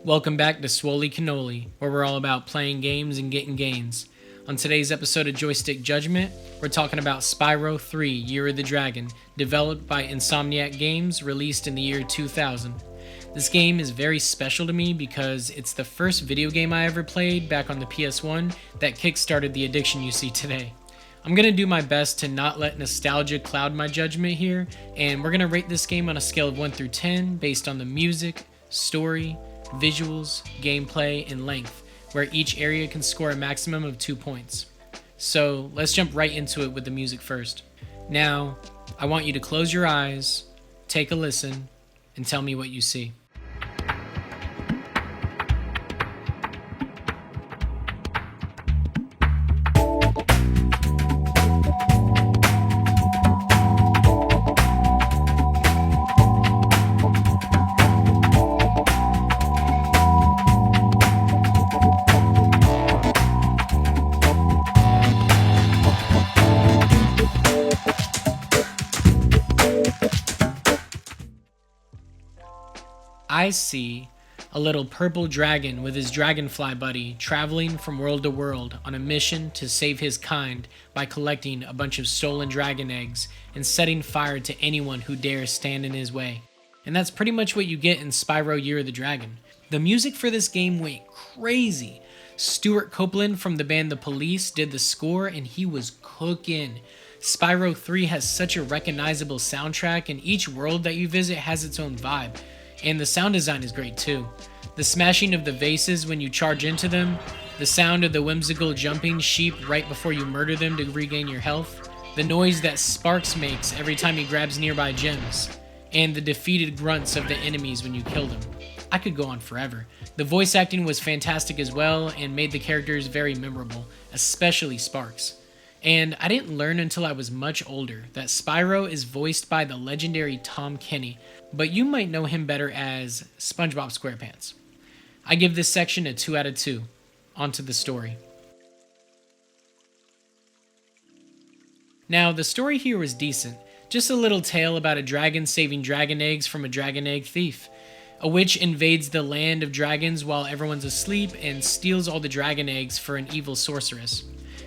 Welcome back to Swoley Cannoli, where we're all about playing games and getting gains. On today's episode of Joystick Judgment, we're talking about Spyro 3 Year of the Dragon, developed by Insomniac Games, released in the year 2000. This game is very special to me because it's the first video game I ever played back on the PS1 that kickstarted the addiction you see today. I'm going to do my best to not let nostalgia cloud my judgment here, and we're going to rate this game on a scale of 1 through 10 based on the music, story, visuals, gameplay, and length, where each area can score a maximum of 2 points. So let's jump right into it with the music first. Now, I want you to close your eyes, take a listen, and tell me what you see. I see a little purple dragon with his dragonfly buddy traveling from world to world on a mission to save his kind by collecting a bunch of stolen dragon eggs and setting fire to anyone who dares stand in his way. And that's pretty much what you get in Spyro Year of the Dragon. The music for this game went crazy. Stuart Copeland from the band The Police did the score and he was cooking. Spyro 3 has such a recognizable soundtrack and each world that you visit has its own vibe. And the sound design is great too. The smashing of the vases when you charge into them, the sound of the whimsical jumping sheep right before you murder them to regain your health, the noise that Sparks makes every time he grabs nearby gems, and the defeated grunts of the enemies when you kill them. I could go on forever. The voice acting was fantastic as well and made the characters very memorable, especially Sparks. And I didn't learn until I was much older that Spyro is voiced by the legendary Tom Kenny, but you might know him better as SpongeBob SquarePants. I give this section a 2 out of 2. On to the story. Now, the story here was decent. Just a little tale about a dragon saving dragon eggs from a dragon egg thief. A witch invades the land of dragons while everyone's asleep and steals all the dragon eggs for an evil sorceress.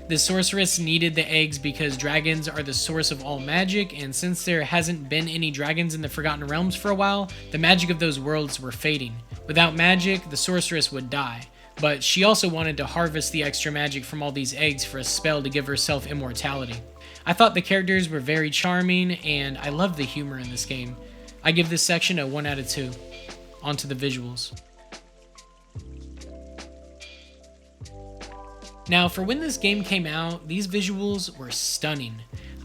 The sorceress needed the eggs because dragons are the source of all magic, and since there hasn't been any dragons in the Forgotten Realms for a while, the magic of those worlds were fading. Without magic, the sorceress would die, but she also wanted to harvest the extra magic from all these eggs for a spell to give herself immortality. I thought the characters were very charming, and I loved the humor in this game. I give this section a 1 out of 2. On to the visuals. Now, for when this game came out, these visuals were stunning.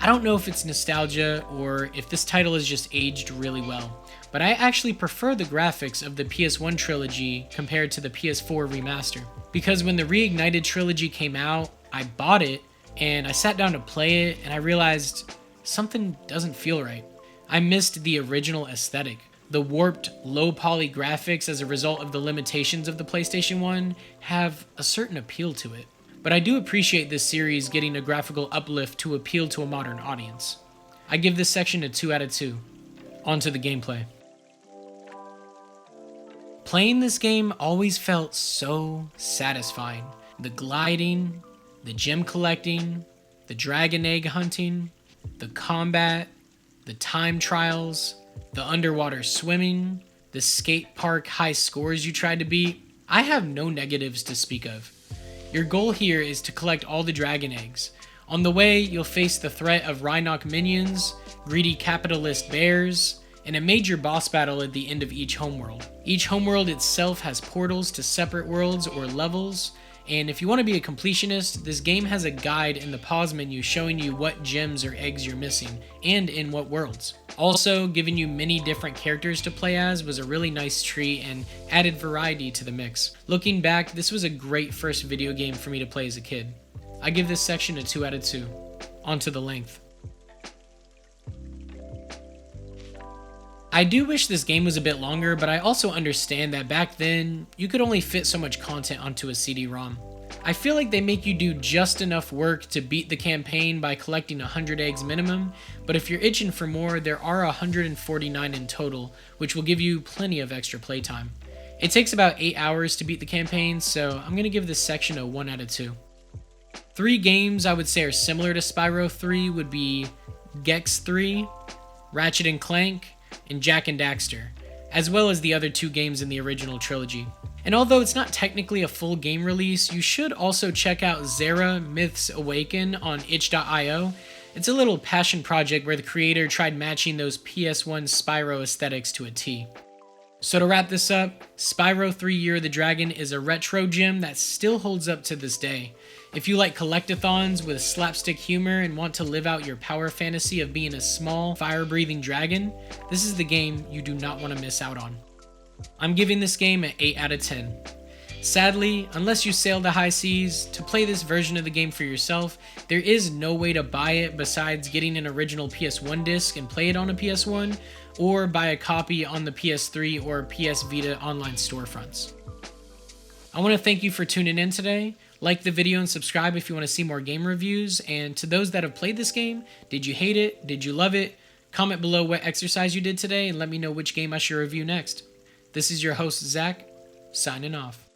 I don't know if it's nostalgia or if this title has just aged really well, but I actually prefer the graphics of the PS1 trilogy compared to the PS4 remaster. Because when the Reignited trilogy came out, I bought it and I sat down to play it and I realized something doesn't feel right. I missed the original aesthetic. The warped, low-poly graphics as a result of the limitations of the PlayStation 1 have a certain appeal to it. But I do appreciate this series getting a graphical uplift to appeal to a modern audience. I give this section a 2 out of 2. On to the gameplay. Playing this game always felt so satisfying. The gliding, the gem collecting, the dragon egg hunting, the combat, the time trials, the underwater swimming, the skate park high scores you tried to beat. I have no negatives to speak of. Your goal here is to collect all the dragon eggs. On the way, you'll face the threat of Rhinoc minions, greedy capitalist bears, and a major boss battle at the end of each homeworld. Each homeworld itself has portals to separate worlds or levels, and if you want to be a completionist, this game has a guide in the pause menu showing you what gems or eggs you're missing, and in what worlds. Also, giving you many different characters to play as was a really nice treat and added variety to the mix. Looking back, this was a great first video game for me to play as a kid. I give this section a 2 out of 2. On to the length. I do wish this game was a bit longer, but I also understand that back then, you could only fit so much content onto a CD-ROM. I feel like they make you do just enough work to beat the campaign by collecting 100 eggs minimum, but if you're itching for more, there are 149 in total, which will give you plenty of extra playtime. It takes about 8 hours to beat the campaign, so I'm going to give this section a 1 out of 2. 3 games I would say are similar to Spyro 3 would be Gex 3, Ratchet and Clank, and Jak and Daxter, as well as the other 2 games in the original trilogy. And although it's not technically a full game release, you should also check out Zera Myths Awaken on itch.io. It's a little passion project where the creator tried matching those PS1 Spyro aesthetics to a T. So to wrap this up, Spyro 3 Year of the Dragon is a retro gem that still holds up to this day. If you like collectathons with slapstick humor and want to live out your power fantasy of being a small, fire-breathing dragon, this is the game you do not want to miss out on. I'm giving this game an 8 out of 10. Sadly, unless you sail the high seas, to play this version of the game for yourself, there is no way to buy it besides getting an original PS1 disc and play it on a PS1, or buy a copy on the PS3 or PS Vita online storefronts. I want to thank you for tuning in today. Like the video and subscribe if you want to see more game reviews, and to those that have played this game, did you hate it? Did you love it? Comment below what exercise you did today and let me know which game I should review next. This is your host, Zach, signing off.